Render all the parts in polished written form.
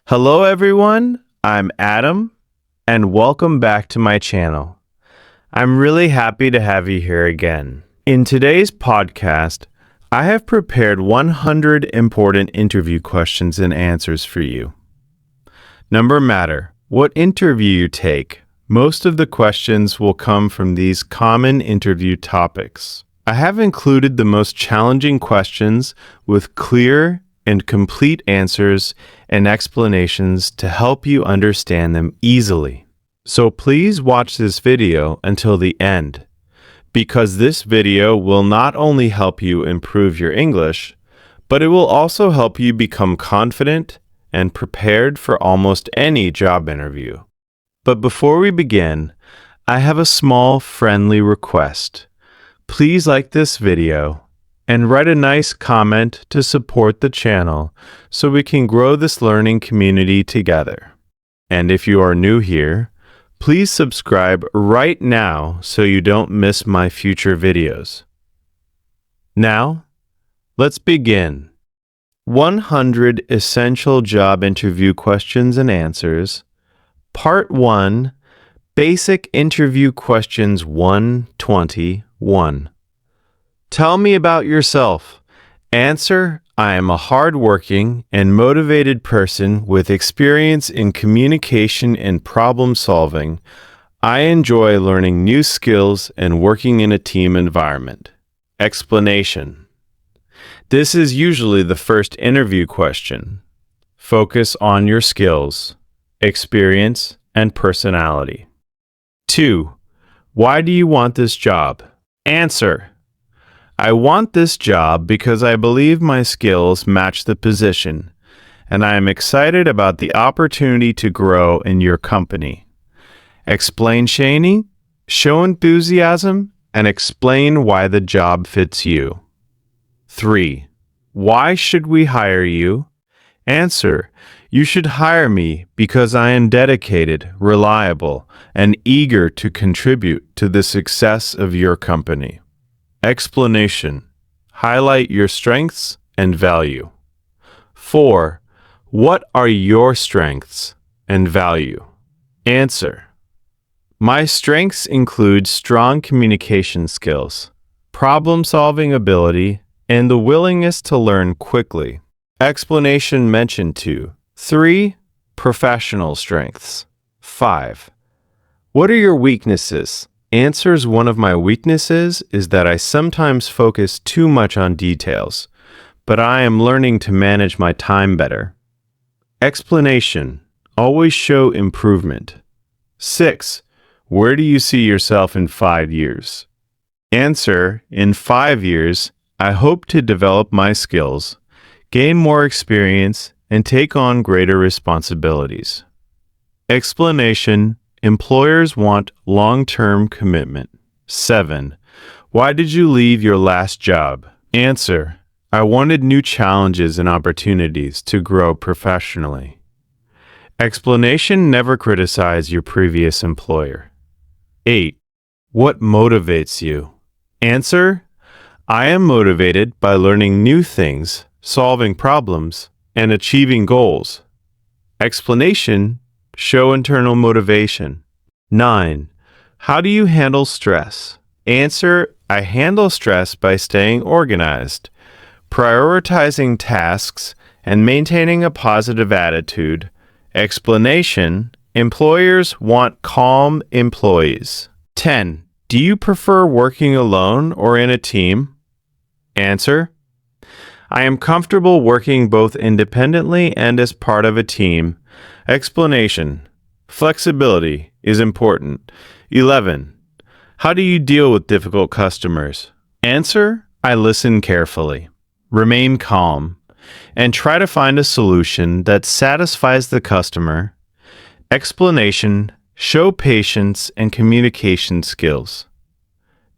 Hello everyone, I'm Adam, and welcome back to my channel. I'm really happy to have you here again. In today's podcast, I have prepared 100 important interview questions and answers for you. No matter what interview you take, most of the questions will come from these common interview topics. I have included the most challenging questions with clear and complete answers and explanations to help you understand them easily. So please watch this video until the end, because this video will not only help you improve your English, but it will also help you become confident and prepared for almost any job interview. But before we begin, I have a small friendly request. Please like this video and write a nice comment to support the channel so we can grow this learning community together. And if you are new here, please subscribe right now so you don't miss my future videos. Now, let's begin. 100 Essential Job Interview Questions and Answers, Part 1, Basic Interview Questions 121. Tell me about yourself. Answer, I am a hardworking and motivated person with experience in communication and problem solving. I enjoy learning new skills and working in a team environment. Explanation. This is usually the first interview question. Focus on your skills, experience, and personality. 2. Why do you want this job? Answer. I want this job because I believe my skills match the position, and I am excited about the opportunity to grow in your company. Explain Shaney, show enthusiasm, and explain why the job fits you. 3. Why should we hire you? Answer. You should hire me because I am dedicated, reliable, and eager to contribute to the success of your company. Explanation. Highlight your strengths and value. 4. What are your strengths and value? Answer. My strengths include strong communication skills, problem-solving ability, and the willingness to learn quickly. Explanation mentioned 2. 3. Professional strengths. 5. What are your weaknesses? Answers. One of my weaknesses is that I sometimes focus too much on details, but I am learning to manage my time better. Explanation. Always show improvement. 6. Where do you see yourself in 5 years? Answer. In 5 years, I hope to develop my skills, gain more experience, and take on greater responsibilities. Explanation. Employers want long-term commitment. 7. Why did you leave your last job? Answer. I wanted new challenges and opportunities to grow professionally. Explanation. Never criticize your previous employer. 8. What motivates you? Answer. I am motivated by learning new things, solving problems, and achieving goals. Explanation. Show internal motivation. 9. How do you handle stress? Answer. I handle stress by staying organized, prioritizing tasks, and maintaining a positive attitude. Explanation. Employers want calm employees. 10. Do you prefer working alone or in a team? Answer. I am comfortable working both independently and as part of a team. Explanation. Flexibility is important. 11. How do you deal with difficult customers? Answer. I listen carefully, remain calm, and try to find a solution that satisfies the customer. Explanation. Show patience and communication skills.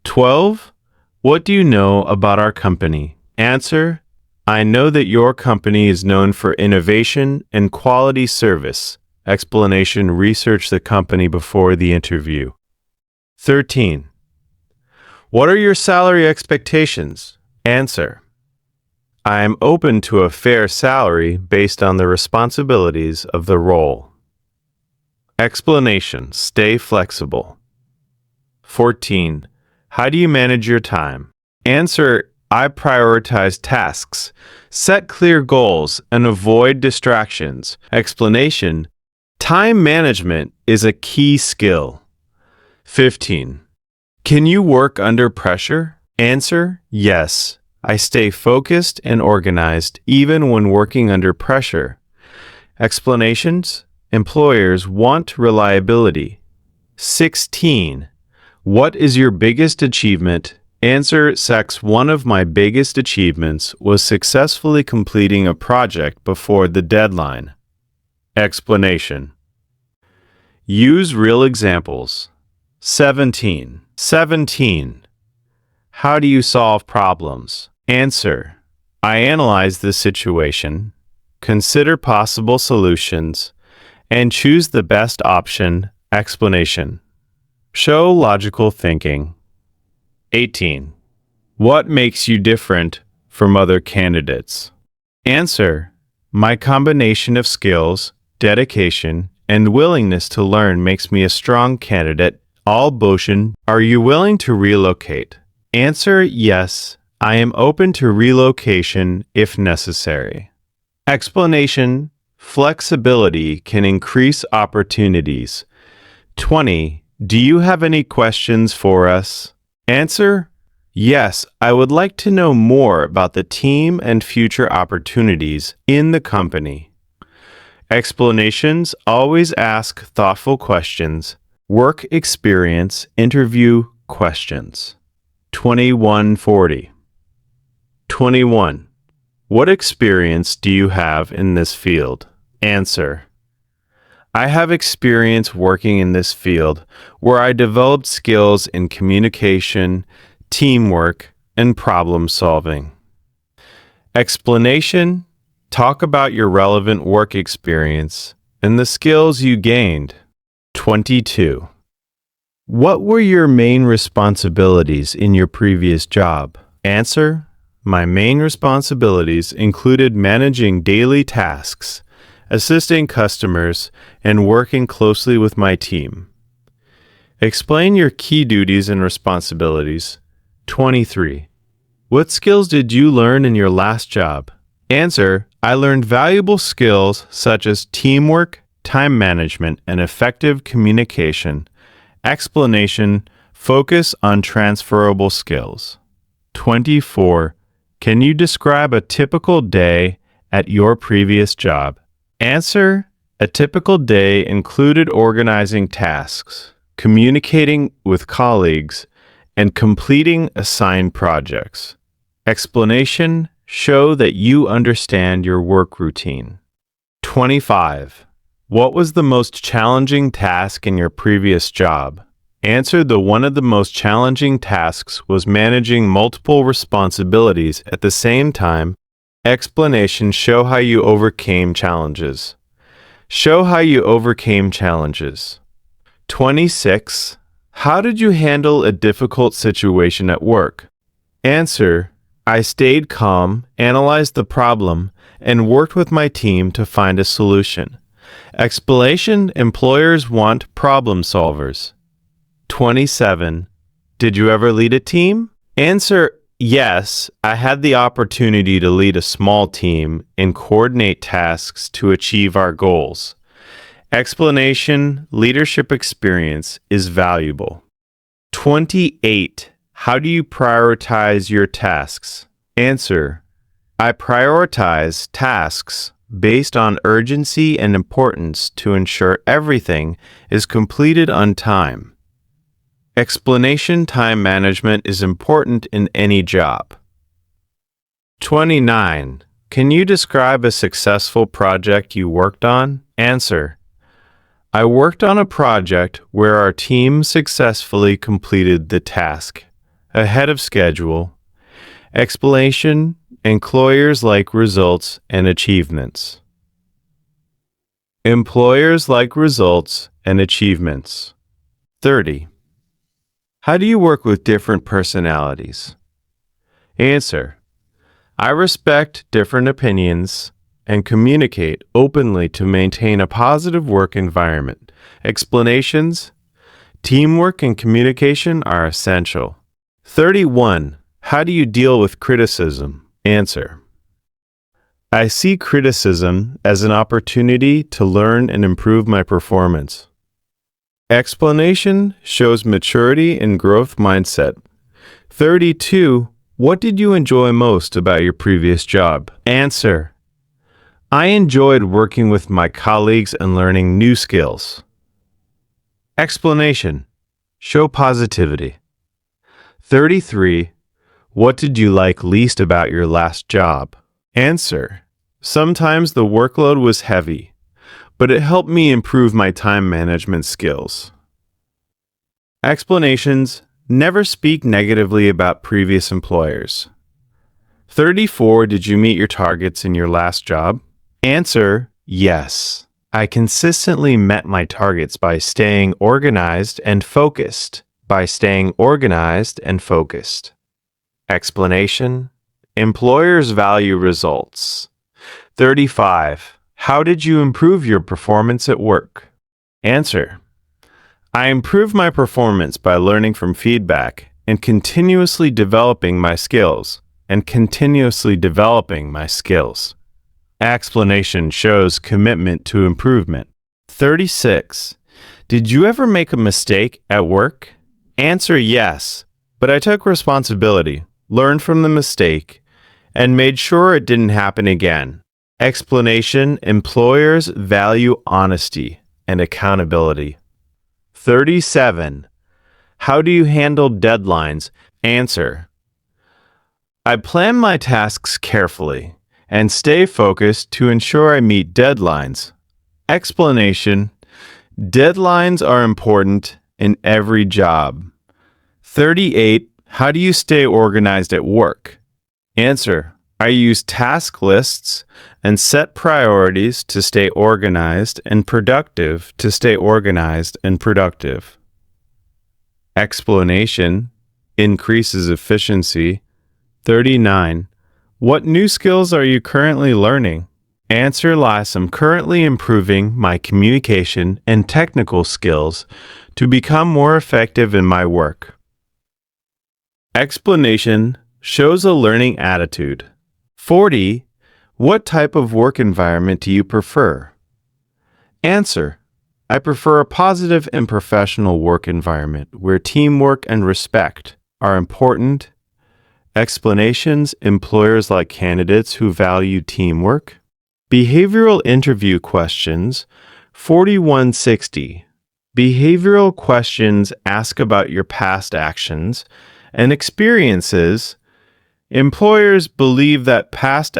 12. What do you know about our company? Answer. I know that your company is known for innovation and quality service. Explanation. Research the company before the interview. 13. What are your salary expectations? Answer. I am open to a fair salary based on the responsibilities of the role. Explanation: stay flexible. 14. How do you manage your time? Answer: I prioritize tasks, set clear goals, and avoid distractions. Explanation: time management is a key skill. 15. Can you work under pressure? Answer: yes. I stay focused and organized even when working under pressure. Explanations: employers want reliability. 16. What is your biggest achievement? Answer: Sex. One of my biggest achievements was successfully completing a project before the deadline. Explanation: use real examples. 17. How do you solve problems? Answer: I analyze the situation, consider possible solutions, and choose the best option. Explanation: show logical thinking. 18. What makes you different from other candidates? Answer: my combination of skills, dedication, and willingness to learn makes me a strong candidate. All Boshin. Are you willing to relocate? Answer: yes. I am open to relocation if necessary. Explanation: flexibility can increase opportunities. 20. Do you have any questions for us? Answer: yes, I would like to know more about the team and future opportunities in the company. Explanations: always ask thoughtful questions. Work experience interview questions. 2140. 21. What experience do you have in this field? Answer: I have experience working in this field where I developed skills in communication, teamwork, and problem solving. Explanation: talk about your relevant work experience and the skills you gained. 22. What were your main responsibilities in your previous job? Answer: my main responsibilities included managing daily tasks, assisting customers, and working closely with my team. Explain your key duties and responsibilities. 23. What skills did you learn in your last job? Answer: I learned valuable skills such as teamwork, time management, and effective communication. Explanation: focus on transferable skills. 24. Can you describe a typical day at your previous job? Answer: a typical day included organizing tasks, communicating with colleagues, and completing assigned projects. Explanation: show that you understand your work routine. 25. What was the most challenging task in your previous job? Answer: one of the most challenging tasks was managing multiple responsibilities at the same time. Explanation: show how you overcame challenges. Show how you overcame challenges. 26. How did you handle a difficult situation at work? Answer: I stayed calm, analyzed the problem, and worked with my team to find a solution. Explanation: employers want problem solvers. 27. Did you ever lead a team? Answer: yes, I had the opportunity to lead a small team and coordinate tasks to achieve our goals. Explanation: leadership experience is valuable. 28. How do you prioritize your tasks? Answer: I prioritize tasks based on urgency and importance to ensure everything is completed on time. Explanation: time management is important in any job. 29. Can you describe a successful project you worked on? Answer: I worked on a project where our team successfully completed the task ahead of schedule. Explanation: employers like results and achievements. Employers like results and achievements. 30. How do you work with different personalities? Answer: I respect different opinions and communicate openly to maintain a positive work environment. Explanations: teamwork and communication are essential. 31. How do you deal with criticism? Answer: I see criticism as an opportunity to learn and improve my performance. Explanation shows maturity and growth mindset. 32. What did you enjoy most about your previous job? Answer: I enjoyed working with my colleagues and learning new skills. Explanation: show positivity. 33. What did you like least about your last job? Answer: sometimes the workload was heavy, but it helped me improve my time management skills. Explanations: never speak negatively about previous employers. 34. Did you meet your targets in your last job? Answer: yes. I consistently met my targets by staying organized and focused. Explanation: employers value results. 35. How did you improve your performance at work? Answer: I improved my performance by learning from feedback and continuously developing my skills. Explanation shows commitment to improvement. 36. Did you ever make a mistake at work? Answer: yes, but I took responsibility, learned from the mistake, and made sure it didn't happen again. Explanation: employers value honesty and accountability. 37. How do you handle deadlines? Answer: I plan my tasks carefully and stay focused to ensure I meet deadlines. Explanation: deadlines are important in every job. 38. How do you stay organized at work? Answer: I use task lists and set priorities to stay organized and productive. Explanation: increases efficiency. 39. What new skills are you currently learning? Answer: I'm currently improving my communication and technical skills to become more effective in my work. Explanation shows a learning attitude. 40. What type of work environment do you prefer? Answer: I prefer a positive and professional work environment where teamwork and respect are important. Explanations: employers like candidates who value teamwork. Behavioral interview questions. 4160. Behavioral questions ask about your past actions and experiences. Employers believe that past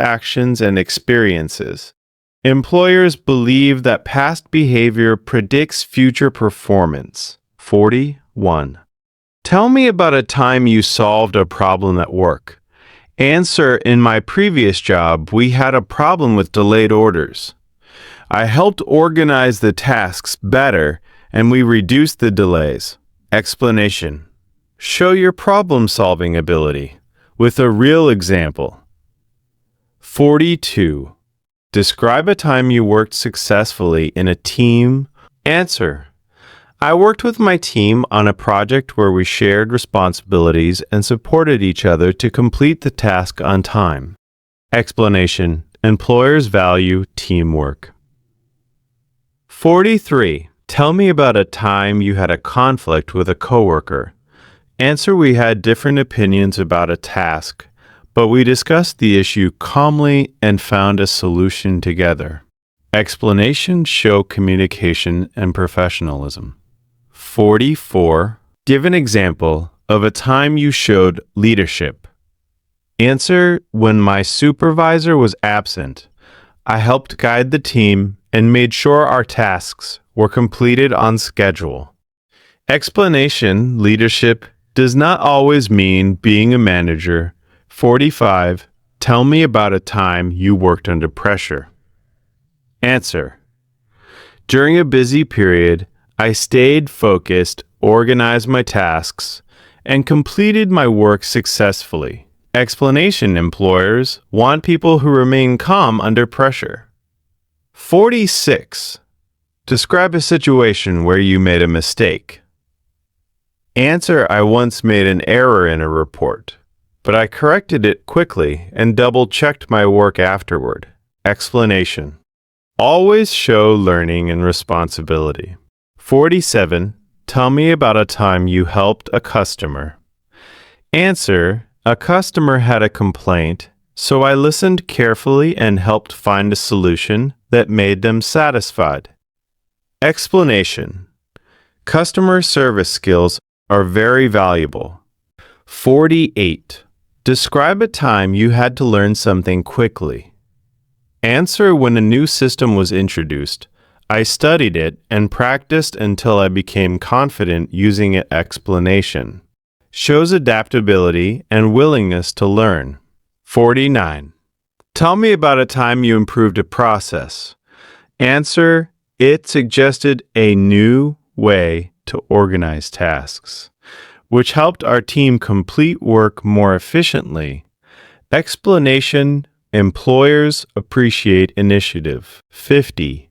behavior predicts future performance. 41. Tell me about a time you solved a problem at work. Answer: in my previous job, we had a problem with delayed orders. I helped organize the tasks better and we reduced the delays. Explanation: show your problem-solving ability with a real example. 42. Describe a time you worked successfully in a team. Answer: I worked with my team on a project where we shared responsibilities and supported each other to complete the task on time. Explanation: employers value teamwork. 43. Tell me about a time you had a conflict with a coworker. Answer: we had different opinions about a task, but we discussed the issue calmly and found a solution together. Explanation show communication and professionalism. 44. Give an example of a time you showed leadership. Answer: when my supervisor was absent, I helped guide the team and made sure our tasks were completed on schedule. Explanation: leadership does not always mean being a manager. 45. Tell me about a time you worked under pressure. Answer: during a busy period, I stayed focused, organized my tasks, and completed my work successfully. Explanation: employers want people who remain calm under pressure. 46. Describe a situation where you made a mistake. Answer: I once made an error in a report, but I corrected it quickly and double-checked my work afterward. Explanation: always show learning and responsibility. 47. Tell me about a time you helped a customer. Answer: a customer had a complaint, so I listened carefully and helped find a solution that made them satisfied. Explanation: customer service skills are very valuable. 48. Describe a time you had to learn something quickly. Answer: when a new system was introduced, I studied it and practiced until I became confident using it. Explanation: shows adaptability and willingness to learn. 49. Tell me about a time you improved a process. Answer: it suggested a new way to organize tasks, which helped our team complete work more efficiently. Explanation: employers appreciate initiative. 50.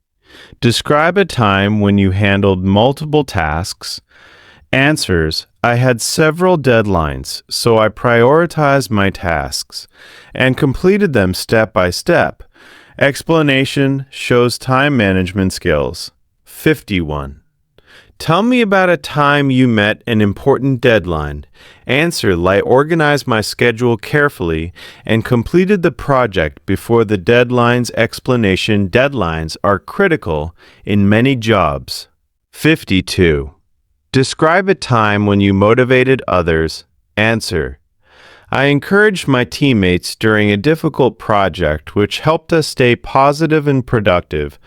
Describe a time when you handled multiple tasks. Answers: I had several deadlines, so I prioritized my tasks and completed them step by step. Explanation: shows time management skills. 51. Tell me about a time you met an important deadline. Answer: I organized my schedule carefully and completed the project before the deadlines. Explanation: deadlines are critical in many jobs. 52. Describe a time when you motivated others. Answer: I encouraged my teammates during a difficult project, which helped us stay positive and productive.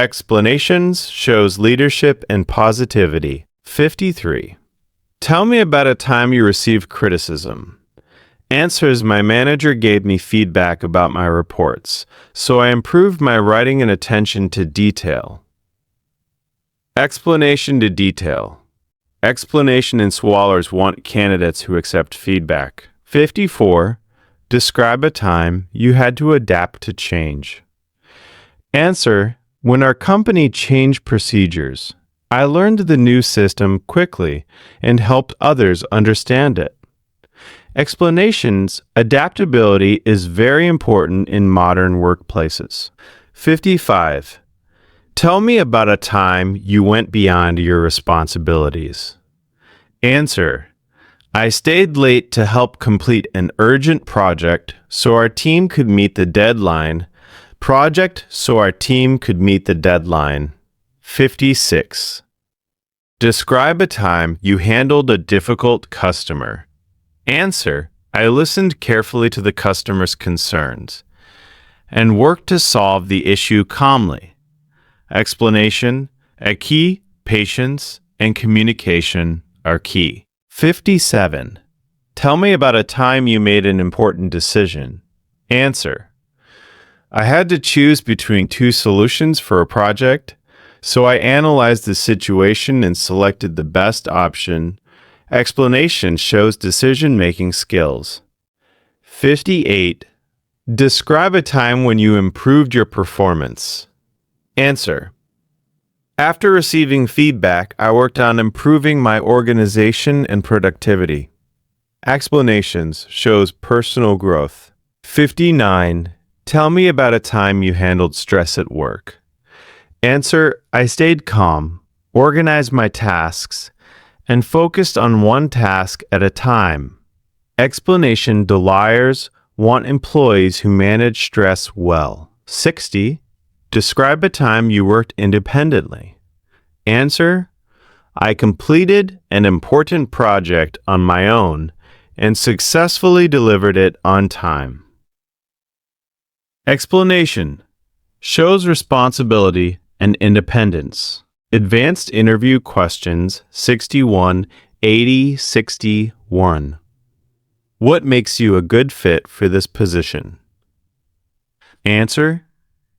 Explanations: shows leadership and positivity. 53. Tell me about a time you received criticism. Answers: my manager gave me feedback about my reports, so I improved my writing and attention to detail. Explanation to detail. Explanation and swallowers want candidates who accept feedback. 54. Describe a time you had to adapt to change. Answer: when our company changed procedures, I learned the new system quickly and helped others understand it. Explanations: adaptability is very important in modern workplaces. 55. Tell me about a time you went beyond your responsibilities. Answer: I stayed late to help complete an urgent project so our team could meet the deadline. 56. Describe a time you handled a difficult customer. Answer: I listened carefully to the customer's concerns and worked to solve the issue calmly. Explanation: a key, patience, and communication are key. 57. Tell me about a time you made an important decision. Answer: I had to choose between two solutions for a project, so I analyzed the situation and selected the best option. Explanation: shows decision-making skills. 58. Describe a time when you improved your performance. Answer: after receiving feedback, I worked on improving my organization and productivity. Explanations: shows personal growth. 59. Tell me about a time you handled stress at work. Answer: I stayed calm, organized my tasks, and focused on one task at a time. Explanation: liars want employees who manage stress well. 60. Describe a time you worked independently. Answer: I completed an important project on my own and successfully delivered it on time. Explanation: shows responsibility and independence. Advanced interview questions 61, 80, 61. What makes you a good fit for this position? Answer: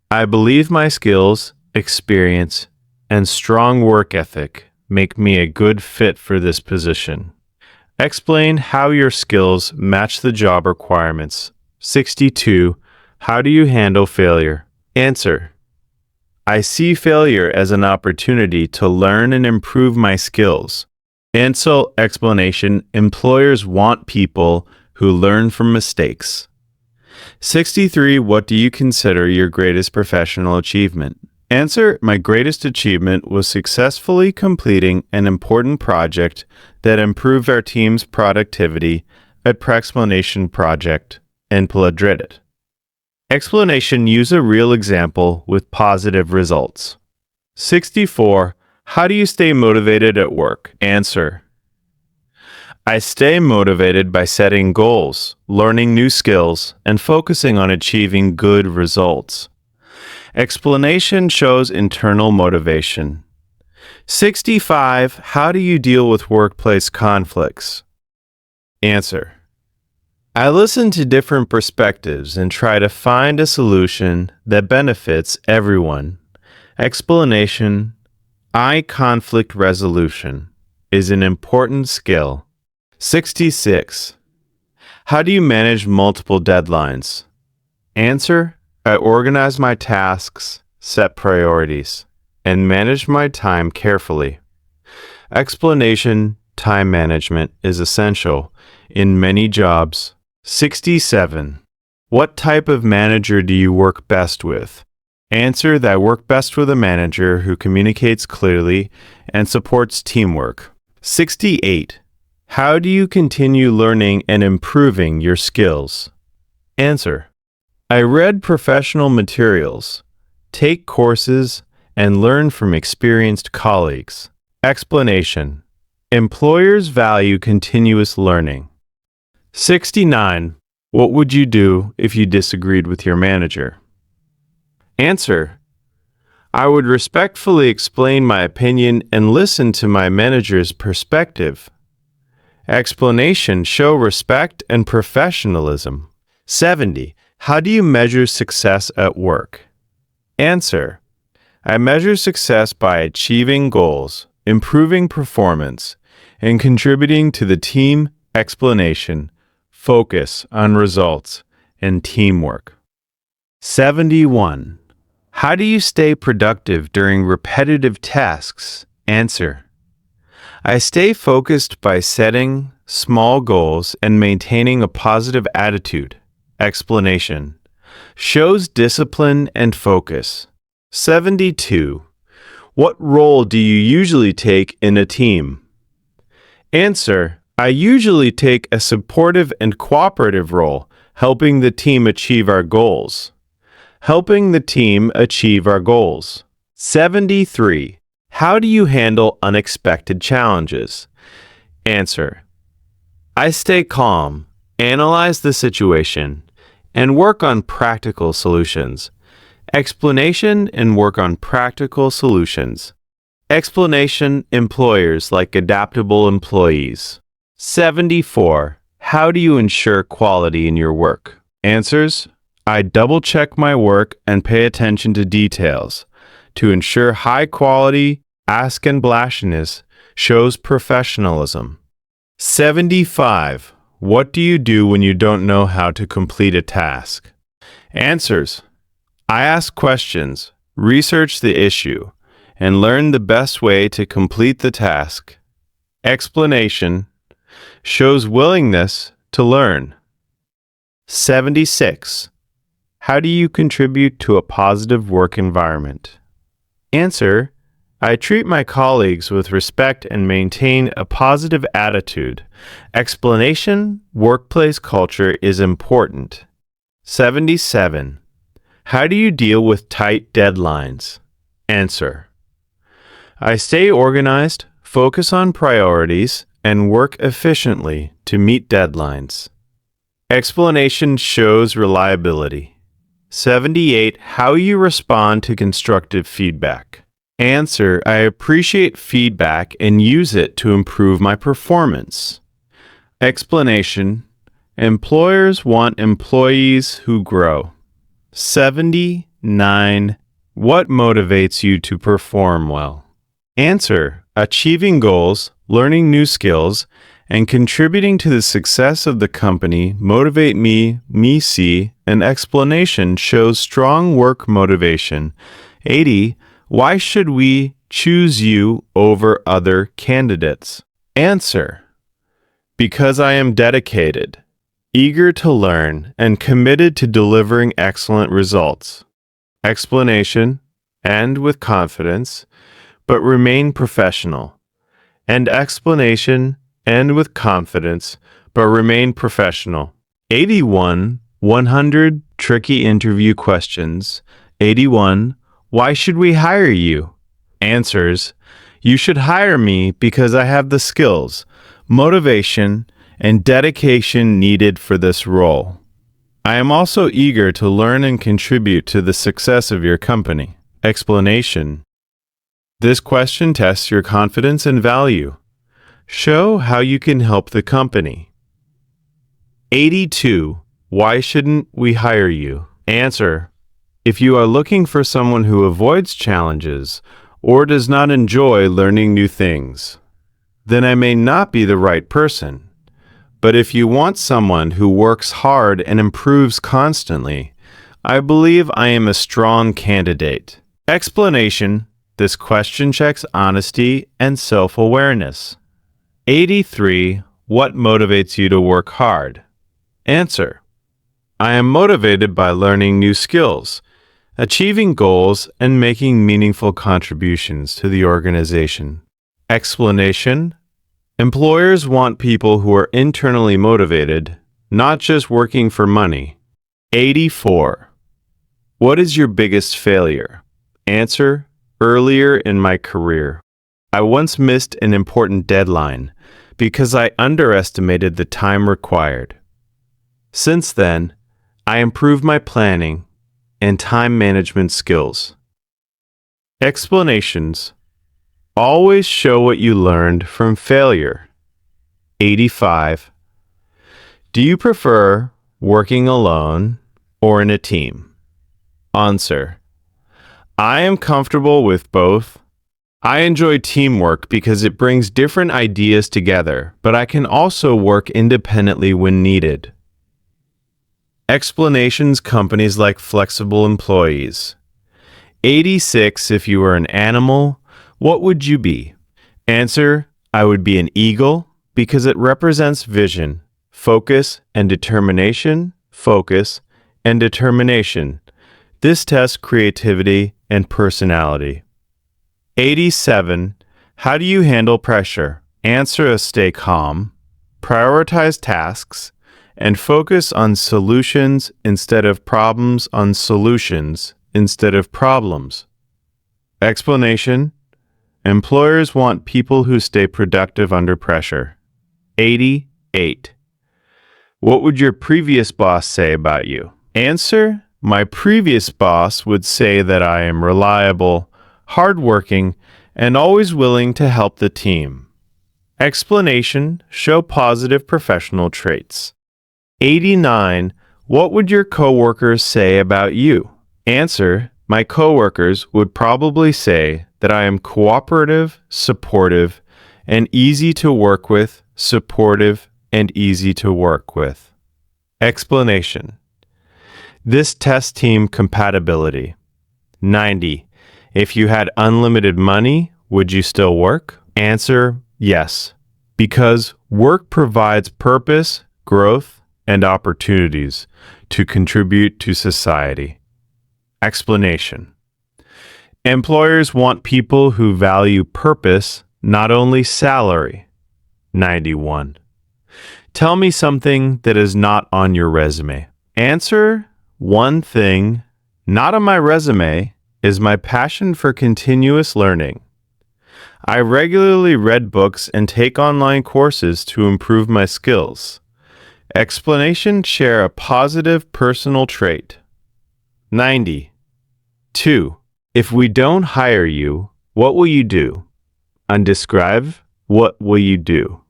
I believe my skills, experience, and strong work ethic make me a good fit for this position. Explain how your skills match the job requirements. 62. How do you handle failure? Answer. I see failure as an opportunity to learn and improve my skills. Answer explanation. Employers want people who learn from mistakes. 63. What do you consider your greatest professional achievement? Answer. My greatest achievement was successfully completing an important project that improved our team's productivity at Prexplanation Project in Madrid. Explanation. Use a real example with positive results. 64. How do you stay motivated at work? Answer. I stay motivated by setting goals, learning new skills, and focusing on achieving good results. Explanation shows internal motivation. 65. How do you deal with workplace conflicts? Answer. I listen to different perspectives and try to find a solution that benefits everyone. Explanation. Conflict resolution is an important skill. 66. How do you manage multiple deadlines? Answer. I organize my tasks, set priorities, and manage my time carefully. Explanation. Time management is essential in many jobs. 67. What type of manager do you work best with? Answer. That I work best with a manager who communicates clearly and supports teamwork. 68. How do you continue learning and improving your skills? Answer. I read professional materials, take courses, and learn from experienced colleagues. Explanation. Employers value continuous learning. 69. What would you do if you disagreed with your manager? Answer. I would respectfully explain my opinion and listen to my manager's perspective. Explanation. Show respect and professionalism. 70. How do you measure success at work? Answer. I measure success by achieving goals, improving performance, and contributing to the team. Explanation. Focus on results and teamwork. 71. How do you stay productive during repetitive tasks? Answer. I stay focused by setting small goals and maintaining a positive attitude. Explanation. Shows discipline and focus. 72. What role do you usually take in a team? Answer. I usually take a supportive and cooperative role, helping the team achieve our goals. Helping the team achieve our goals. 73. How do you handle unexpected challenges? Answer. I stay calm, analyze the situation, and work on practical solutions. Explanation and work on practical solutions. Explanation. Employers like adaptable employees. 74. How do you ensure quality in your work? Answers. I double-check my work and pay attention to details. To ensure high quality, ask and blashness shows professionalism. 75. What do you do when you don't know how to complete a task? Answers. I ask questions, research the issue, and learn the best way to complete the task. Explanation. Shows willingness to learn. 76. How do you contribute to a positive work environment? Answer. I treat my colleagues with respect and maintain a positive attitude. Explanation. Workplace culture is important. 77. How do you deal with tight deadlines? Answer. I stay organized, focus on priorities, and work efficiently to meet deadlines. Explanation shows reliability. 78. How you respond to constructive feedback. Answer. I appreciate feedback and use it to improve my performance. Explanation. Employers want employees who grow. 79. What motivates you to perform well? Answer. Achieving goals, learning new skills, and contributing to the success of the company motivate me see, an explanation shows strong work motivation. 80. Why should we choose you over other candidates? Answer. Because I am dedicated, eager to learn, and committed to delivering excellent results. Explanation. And with confidence, but remain professional. And explanation. And with confidence, but remain professional. 81. 100 tricky interview questions. 81. Why should we hire you? Answers. You should hire me because I have the skills, motivation, and dedication needed for this role. I am also eager to learn and contribute to the success of your company. Explanation. This question tests your confidence and value. Show how you can help the company. 82. Why shouldn't we hire you? Answer. If you are looking for someone who avoids challenges or does not enjoy learning new things, then I may not be the right person. But if you want someone who works hard and improves constantly, I believe I am a strong candidate. Explanation. This question checks honesty and self-awareness. 83. What motivates you to work hard? Answer. I am motivated by learning new skills, achieving goals, and making meaningful contributions to the organization. Explanation. Employers want people who are internally motivated, not just working for money. 84. What is your biggest failure? Answer. Earlier in my career, I once missed an important deadline because I underestimated the time required. Since then, I improved my planning and time management skills. Explanations. Always show what you learned from failure. 85. Do you prefer working alone or in a team? Answer. I am comfortable with both. I enjoy teamwork because it brings different ideas together, but I can also work independently when needed. Explanations. Companies like flexible employees. 86. If you were an animal, what would you be? Answer. I would be an eagle because it represents vision, focus, and determination. Focus and determination. This tests creativity and personality. 87. How do you handle pressure? Answer. Stay calm, prioritize tasks, and focus on solutions instead of problems on solutions instead of problems. Explanation. Employers want people who stay productive under pressure. 88. What would your previous boss say about you? Answer. My previous boss would say that I am reliable, hardworking, and always willing to help the team. Explanation. Show positive professional traits. 89. What would your coworkers say about you? Answer. My coworkers would probably say that I am cooperative, supportive, and easy to work with. Supportive and easy to work with. Explanation. This tests team compatibility. 90. If you had unlimited money, would you still work? Answer. Yes, because work provides purpose, growth, and opportunities to contribute to society. Explanation. Employers want people who value purpose, not only salary. 91. Tell me something that is not on your resume. Answer. One thing not on my resume is my passion for continuous learning. I regularly read books and take online courses to improve my skills. Explanation. Share a positive personal trait. 90. 2. If we don't hire you, what will you do? Undescribed. What will you do?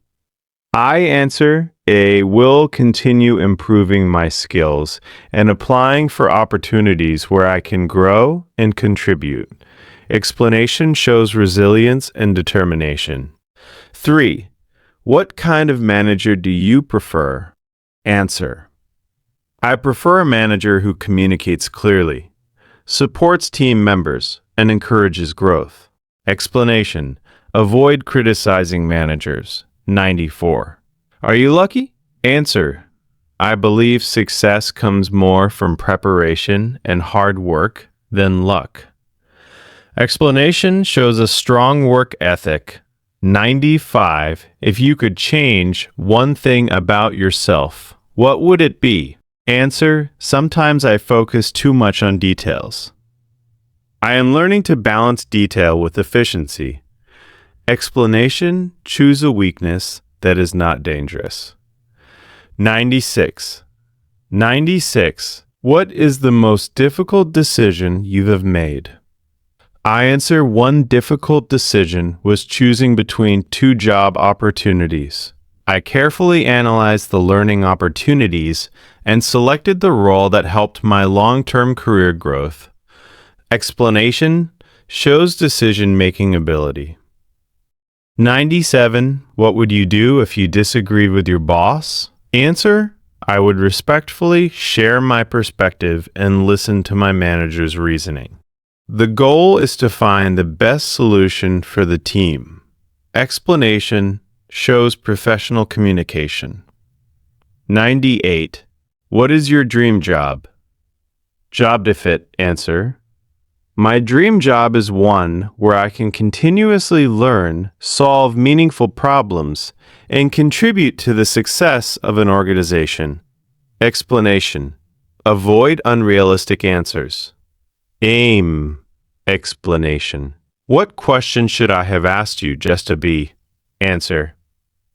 I answer. A. Will continue improving my skills and applying for opportunities where I can grow and contribute. Explanation shows resilience and determination. 3. What kind of manager do you prefer? Answer: I prefer a manager who communicates clearly, supports team members, and encourages growth. Explanation: avoid criticizing managers. 94. Are you lucky? Answer: I believe success comes more from preparation and hard work than luck. Explanation shows a strong work ethic. 95. If you could change one thing about yourself, what would it be? Answer: sometimes I focus too much on details. I am learning to balance detail with efficiency. Explanation: choose a weakness that is not dangerous. 96. 96. What is the most difficult decision you have made? I answer: one difficult decision was choosing between two job opportunities. I carefully analyzed the learning opportunities and selected the role that helped my long-term career growth. Explanation shows decision-making ability. 97. What would you do if you disagreed with your boss? Answer: I would respectfully share my perspective and listen to my manager's reasoning. The goal is to find the best solution for the team. Explanation shows professional communication. 98. What is your dream job? Job to fit. Answer: my dream job is one where I can continuously learn, solve meaningful problems, and contribute to the success of an organization. Explanation: avoid unrealistic answers. Aim. Explanation: what question should I have asked you just to be? Answer: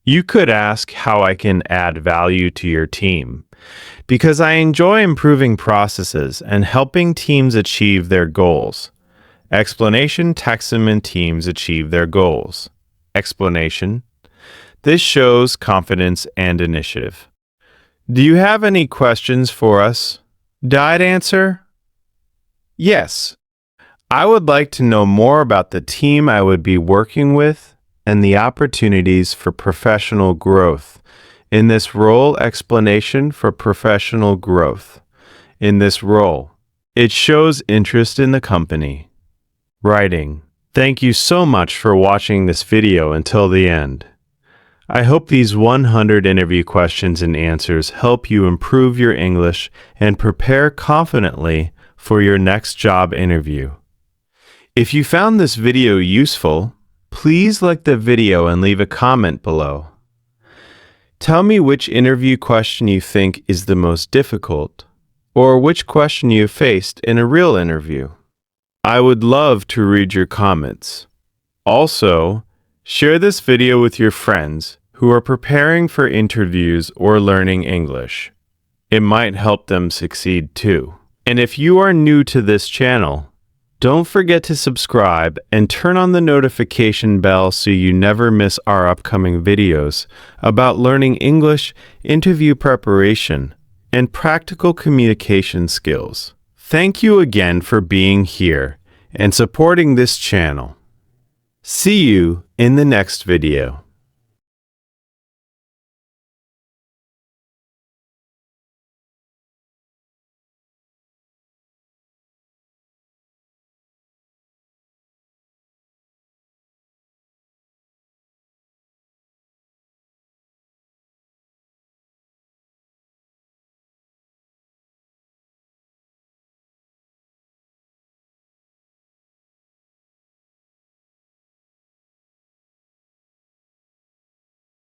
you could ask how I can add value to your team, because I enjoy improving processes and helping teams achieve their goals. Explanation: Texam and teams achieve their goals. Explanation: this shows confidence and initiative. Do you have any questions for us? Did answer? Yes. I would like to know more about the team I would be working with and the opportunities for professional growth. In this role, explanation for professional growth. In this role, it shows interest in the company. Writing. Thank you so much for watching this video until the end. I hope these 100 interview questions and answers help you improve your English and prepare confidently for your next job interview. If you found this video useful, please like the video and leave a comment below. Tell me which interview question you think is the most difficult, or which question you faced in a real interview. I would love to read your comments. Also, share this video with your friends who are preparing for interviews or learning English. It might help them succeed too. And if you are new to this channel, don't forget to subscribe and turn on the notification bell so you never miss our upcoming videos about learning English, interview preparation, and practical communication skills. Thank you again for being here and supporting this channel. See you in the next video.